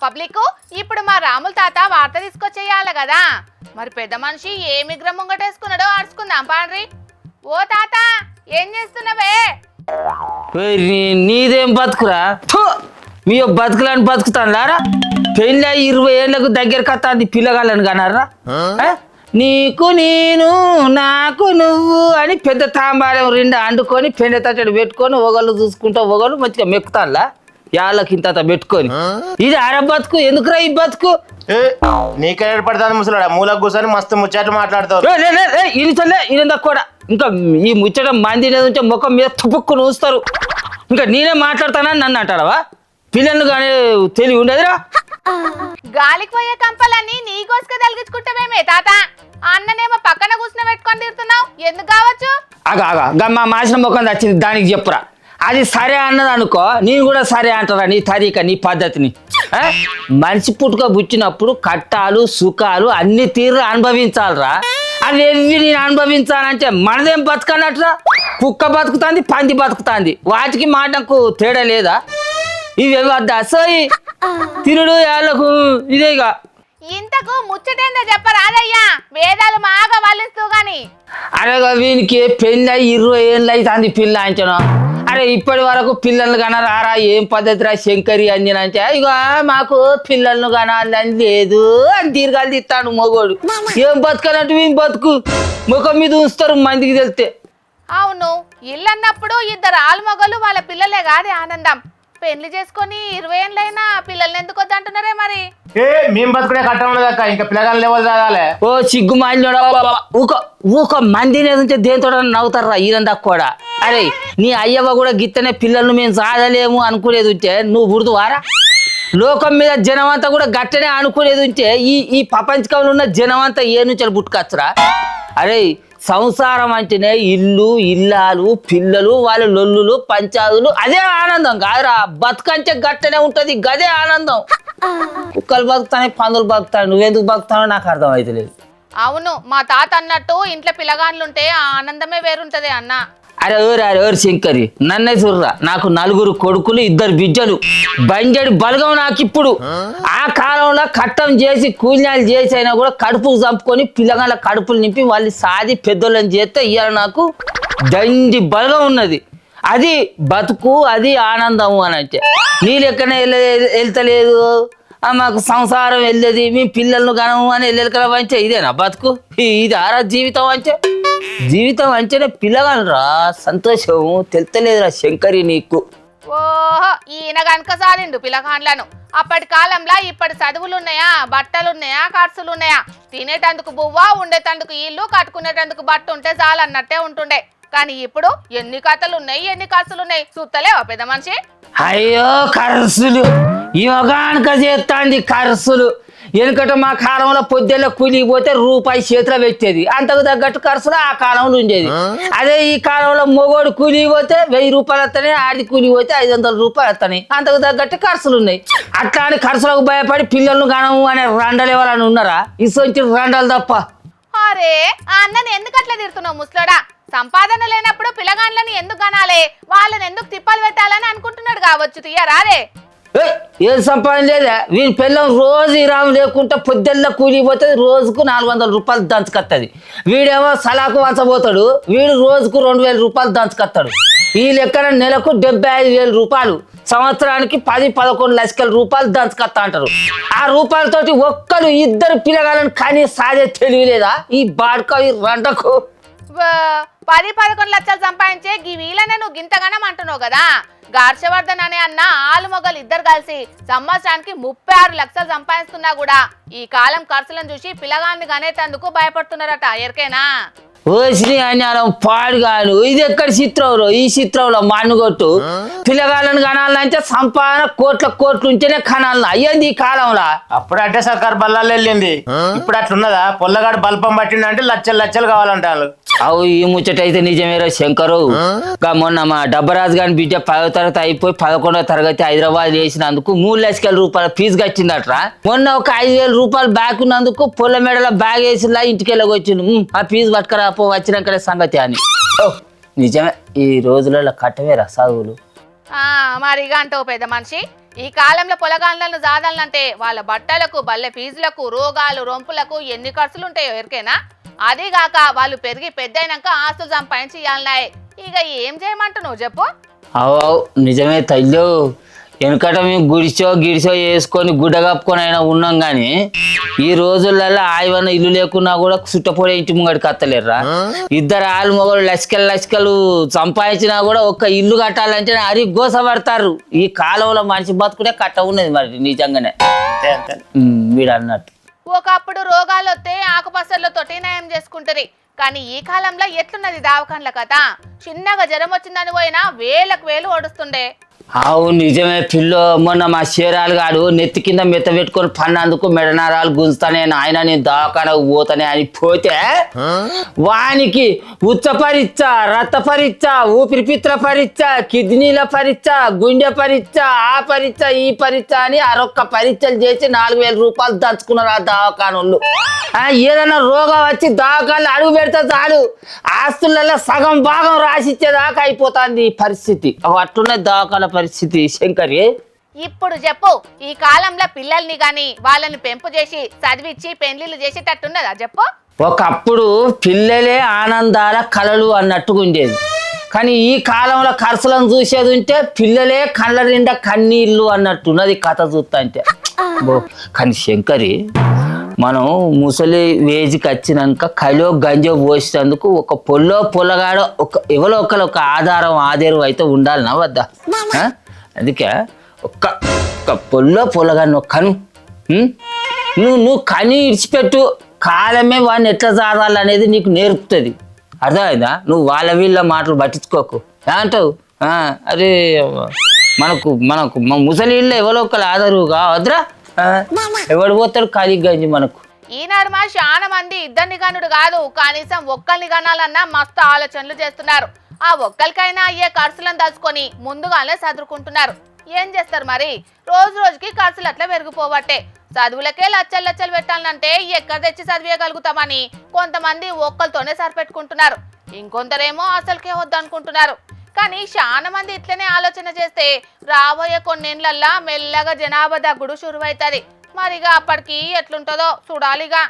Public ఇప్పుడు మా రాముల తాత వార్త తీసుకొచ్చేయాలి కదా. మరి పెద్ద మనిషి ఏ మిగ్రం ముంగటేసుకున్నాడో అడుచుకుందాం పాండ్రి. ఓ తాత ఏం చేస్తున్నావే? నీదేం బతుకురా? మీ బతుకులని బతుకుతాను లారా. పెళ్ళి 20 ఏళ్ళకు దగ్గరకు వస్తుంది పిల్లగాళ్ళని కనారా. నీకు నేను నాకు నువ్వు అని పెద్ద తాంబారం 2 అండుకొని పెండ తట్టడి పెట్టుకొని ఒకళ్ళు చూసుకుంటా ఒకళ్ళు మంచిగా మెక్కుతానులా యాళ్ళకి ఇంత పెట్టుకొని. ఇది అర బతుకు. ఎందుకురా ఈ బతుకు? నీకే ఏర్పడుతుంది ముసలాడా. మూలకు కూర్చొని మస్తు ముచ్చట్లు మాట్లాడతావు. ఇదంతా కూడా ఇంకా ఈ ముచ్చట మంది ఉంటే ముఖం మీద తుపుక్కుని ఊస్తారు. ఇంకా నేనే మాట్లాడతానని నన్ను అంటాడవా? పిల్లలు కానీ తెలివి ఉండదురా. గాలికి పోయే కంపలన్నీ నీ కోసుక తలిగించుకుంటావేమే తాత? అన్ననేమో పక్కన కూర్చుని పెట్టుకొని తిడుతున్నావు, ఎందుకు కావచ్చు? ఆగా మా మాసిన ముఖం వచ్చింది, దానికి చెప్పురా. అది సరే అన్నది అనుకో, నేను కూడా సరే అంటారా నీ తరీక నీ పద్ధతిని. మనిషి పుట్టుక పుట్టినప్పుడు కట్టాలు సుఖాలు అన్ని తీరు అనుభవించాలరా. అవి ఎవి నేను అనుభవించాలంటే మనదేం బతకనట్రా. కుక్క బతుకుతుంది, పంది బతుకుతుంది, వాటికి మాటకు తేడా లేదా? ఇవేవి వద్దా సోయి తిరుడు ఏళ్ళకు ఇదేగా. ఇంతకు ముచ్చటేందో చెప్పరాదయ్యా, వేదాలు మాగా వల్లిస్తూ గాని. అరే వీనికి పెళ్ళి 20 ఏళ్ళు అవుతుంది పిల్ల అంచనా. అరే ఇప్పటి వరకు పిల్లలు కనరారా, ఏం పద్ధతిరా శంకరి అంజన అంటే ఇక మాకు పిల్లలను కనాలని లేదు అని దీర్ఘాలు తీస్తాడు మొగోడు. ఏం బతకాలంటే మేము బతుకు ముఖం మీద ఉంచుతారు మందికి తెలితే. అవును, ఇల్లు అన్నప్పుడు 2 ఆలుమొగలు వాళ్ళ పిల్లలే కాదే ఆనందం. పెళ్లి చేసుకొని 20 ఏళ్ళైనా పిల్లల్ని ఎందుకు వద్దంటున్నారే మరి? మేము బతుకునే కట్ట ఉండదక్క, ఇంకా పిల్లగాని లెవెల్ చదవాలి. ఓ సిగ్గు మాలినోడా, ఊక మందిని ఉంటే దేంతో నవ్వుతారా ఇదంతా కూడా. అరే నీ అయ్యవ్వ కూడా గిత్తనే పిల్లల్ని మేము సాధలేము అనుకునేది ఉంటే నువ్వు గుర్తువారా? లోకం మీద జనమంతా కూడా గట్టనే అనుకునేది ఉంటే ఈ ప్రపంచకంలో ఉన్న జనమంతా ఏ నుంచి పుట్టుకొచ్చరా? అరే సంసారం అంటేనే ఇల్లు ఇల్లాలు పిల్లలు వాళ్ళ లొల్లులు పంచాదులు, అదే ఆనందం కాదురా. బతుకంటే గట్టనే ఉంటది, గదే ఆనందం. కుక్కలు బతుకుతాయి, పందులు బతుకుతాయి, నువ్వెందుకు బతుకుతానో నాకు అర్థం అవుతలేదు. అవును, మా తాత అన్నట్టు ఇంట్లో పిల్లగాన్లుంటే ఆ ఆనందమే వేరుంటది అన్న. అరే ఎవరు శంకరి నన్నే చూర్రా. నాకు 4 కొడుకులు 2 బిడ్డలు, బంజడి బలగం నాకు ఇప్పుడు. ఆ కాలంలో కట్టం చేసి కూలినాలు చేసి అయినా కూడా కడుపుకు చంపుకొని పిల్లగాళ్ళ కడుపులు నింపి వాళ్ళు సాది పెద్దోళ్ళని చేస్తే ఇవాళ నాకు దండి బలగం ఉన్నది. అది బతుకు, అది ఆనందము అని అంటే. నీ లెక్కనే వెళ్తలేదు, మాకు సంసారం వెళ్ళేది, మీ పిల్లలను గనము అని వెళ్ళెలకల వంచే ఇదేనా బతుకు? ఇది ఆరా జీవితం అంటే? జీవితం అంటేనే పిల్లగానరా సంతోషం తెలుతలేదురా శంకరి నీకు. ఓహో, ఈయన గనక సాధిండు పిల్లగాన్లను. అప్పటి కాలంలో ఇప్పటి చదువులున్నాయా, బట్టలున్నాయా, ఖర్చులున్నాయా? తినేటందుకు బువ్వ, ఉండేటందుకు ఇల్లు, కట్టుకునేటందుకు బట్ట ఉంటే చాలన్నట్టే ఉంటుండే. కానీ ఇప్పుడు ఎన్ని కథలు ఉన్నాయి, ఎన్ని ఖర్చులున్నాయి చూస్తలేవా పెద్ద మనిషి? అయ్యో ఖర్చులు యోగానిక చేస్తాంది ఖర్చులు. వెనుకట మా కాలంలో పొద్దున్న కూలిపోతే రూపాయి చేతిలో పెట్టేది, అంతకు తగ్గట్టు ఖర్చులు ఆ కాలంలో ఉండేది. అదే ఈ కాలంలో మొగోడు కూలిపోతే 1000 రూపాయలు వస్తాయి, ఆడి కూలిపోతే 500 రూపాయలు వస్తాయి, అంతకు తగ్గట్టు ఖర్చులు ఉన్నాయి. అట్లా అని ఖర్చులకు భయపడి పిల్లలను గనము అనే రండలు ఎవరని ఉన్నారా? ఇసొంచి రండలు తప్ప. అరే అన్నని ఎందుకు అట్లా తిడుతున్నావు ముసలోడా? సంపాదన లేనప్పుడు పిల్లగాన్లని ఎందుకు కనాలే, వాళ్ళని ఎందుకు తిప్పలు పెట్టాలని అనుకుంటున్నాడు కావచ్చు. తీయరాదే ఏం సంపాదన లేదా? వీని పిల్లం రోజు ఇరాము లేకుండా పొద్దున్న కూలిపోతుంది, రోజుకు 400 రూపాయలు దంచుకొస్తుంది. వీడేమో సలాకు వంచబోతాడు, వీడు రోజుకు 2000 రూపాయలు దంచుకొస్తాడు. ఈ లెక్కన నెలకు 75,000 రూపాయలు, సంవత్సరానికి 10-11 లక్షల రూపాయలు దంచుకొస్తా అంటారు. ఆ రూపాయలతోటి 1-2 పిల్లగాళ్ళని కానీ సాగే తెలివి లేదా ఈ బాడుక ఈ రండకు? 10-11 లక్షలు సంపాదించే ఈ వీళ్ళనే నువ్వు గింతగానం అంటున్నావు కదా. హర్షవర్ధన్ అనే అన్న ఆలుమొగలు 2 కలిసి సంవత్సరానికి 36 లక్షలు సంపాదిస్తున్నా కూడా ఈ కాలం ఖర్చులను చూసి పిల్లగాన్ని గనేటందుకు భయపడుతున్నారట. ఎరికేనా? ఓసిని అన్యాలం పాడుగాను. ఇది ఎక్కడ చిత్రంలో? ఈ చిత్రంలో మన్నుగొట్టు పిల్లగాళ్ళని కనాలంటే సంపాదన కోట్లు ఉంటేనే కనాలన్నా అయ్యింది ఈ కాలంలో. అప్పుడు అంటే సర్కారు బల్లాలు వెళ్ళింది, ఇప్పుడు అట్లున్నదా? పొల్లగాడు బల్పం పట్టిండంటే లక్షలు కావాలంటారు. అవు ఈ ముచ్చట అయితే నిజమేరా శంకరు. మొన్న మా డబ్బరాజు గారి బిడ్డ 10వ తరగతి అయిపోయి 11వ తరగతి హైదరాబాద్ చేసినందుకు 3 లక్షల రూపాయల ఫీజు కట్టిందట్రా. మొన్న ఒక 5,000 రూపాయలు బ్యాగ్ ఉన్నందుకు పొల్ల మెడల బ్యాగ్ వేసిలా ఇంటికి వెళ్ళకొచ్చిండు. ఆ ఫీజు పట్టుకరా పో వచ్చినాకనే సంగతి అని. నిజమే, ఈ రోజులలో కట్టవేరా చదువులు. మరిగా అంటావు పెద్ద మనిషి. ఈ కాలంలో పొలగాండ్లను జాదాలంటే వాళ్ళ బట్టలకు బల్లె ఫీజులకు రోగాలు రొంపులకు ఎన్ని ఖర్చులు ఉంటాయో ఎరికేనా? అదీగాక వాళ్ళు పెరిగి పెద్దయినాక ఆస్తులు సంపాదించి ఇవ్వాలన్నాయి. ఇక ఏం చేయమంటున్నావు చెప్పు? అవు నిజమే తల్లు. వెనకట మేము గుడిసో గిడిసో వేసుకొని గుడ్డ కప్పుకొని అయినా ఉన్నాం కానీ ఈ రోజులలో ఆయవన్న ఇల్లు లేకున్నా కూడా చుట్టపొడే ఇంటి ముంగడికి అత్తలేరురా. ఇద్దరు ఆలు మొగలు లసికలు సంపాదించినా కూడా ఒక్క ఇల్లు కట్టాలంటే అరి గోస పడతారు. ఈ కాలంలో మనిషి బతుకునే కట్ట ఉన్నది మరి నిజంగానే వీడు అన్నట్టు. ఒకప్పుడు రోగాలు వస్తే ఆకుపసర్లతోటి నయం చేసుకుంటారు. కానీ ఈ కాలంలో ఎట్లున్నది దావకాన్ల కథ? చిన్నగా జ్వరం వచ్చిందని పోయినా వేలకు వేలు ఓడుస్తుండే. అవు నిజమే పిల్లో. మొన్న మా షేరాలు గాడు నెత్తి కింద మెత్త పెట్టుకొని పన్నందుకు మెడనరాలు గుంజుతానే ఆయన నేను దవాఖానకు పోతానే అని పోతే వానికి ఉచ్చ పరీక్ష, రక్త పరీక్ష, ఊపిరితిత్తుల పరీక్ష, కిడ్నీల పరీక్ష, గుండె పరీక్ష, ఆ పరీక్ష ఈ పరీక్ష అని అరొక్క పరీక్షలు చేసి 4,000 రూపాయలు దంచుకున్నారు ఆ దవాఖానోళ్ళు. ఏదైనా రోగం వచ్చి దవాఖానలు అడుగు పెడితే చాలు ఆస్తులలో సగం భాగం రాసిచ్చేదాకా అయిపోతుంది ఈ పరిస్థితి. అట్లున్నది దవాఖాన పరిస్థితి శంకరి. ఇప్పుడు చెప్పు, ఈ కాలంలో పిల్లల్ని గాని వాళ్ళని పెంపు చేసి చదివిచ్చి పెళ్లిళ్ళు చేసేటట్టున్నదా చెప్పు? ఒకప్పుడు పిల్లలే ఆనందాల కలలు అన్నట్టుగా ఉండేది. కానీ ఈ కాలంలో ఖర్చులను చూసేది ఉంటే పిల్లలే కళ్ళ నిండా కన్నీళ్ళు అన్నట్టున్నది కథ చూస్తా అంటే. కానీ శంకరి, మనం ముసలి వేజికి వచ్చినాక కలో గంజో పోసినందుకు ఒక పొల్లగాడో ఎవరో ఒక ఆధారం అయితే ఉండాలనా వద్దా? అందుకే ఒక్క పొల్లగా నువ్వు కను నువ్వు కని ఇడిచిపెట్టు. కాలమే వాడిని ఎట్లా జారాలనేది నీకు నేర్పుతుంది. అర్థమైందా? నువ్వు వాళ్ళ వీళ్ళ మాటలు పట్టించుకోకు. ఏమంటావు? అరే మనకు ముసలి ఇళ్ళు ఎవరో ఒకరు ఆధారు కావద్దురా. ఎవడు పోతాడు ఖాళీ గంజి మనకు. ఈనాడు మా చాలా మంది ఇద్దరిని గనుడు కాదు, కనీసం ఒక్కరిని గనాలన్నా మస్తు ఆలోచనలు చేస్తున్నారు. ఆ ఒక్కరికైనా అయ్యే ఖర్చులను దాచుకొని ముందుగానే చదువుకుంటున్నారు. ఏం చేస్తారు మరి? రోజు రోజుకి ఖర్చులు అట్లా పెరిగిపోవట్టే. చదువులకే లచ్చలు పెట్టాలంటే ఎక్కడ తెచ్చి చదివేయగలుగుతామని కొంతమంది ఒక్కరితోనే సరిపెట్టుకుంటున్నారు. ఇంకొందరేమో అసలుకే వద్దనుకుంటున్నారు. కానీ చాలా మంది ఇట్లనే ఆలోచన చేస్తే రాబోయే కొన్నేళ్లల్లా మెల్లగా జనాభా దగ్గుడు షురువైతుంది. మరిగా అప్పటికి ఎట్లుంటుందో చూడాలిగా.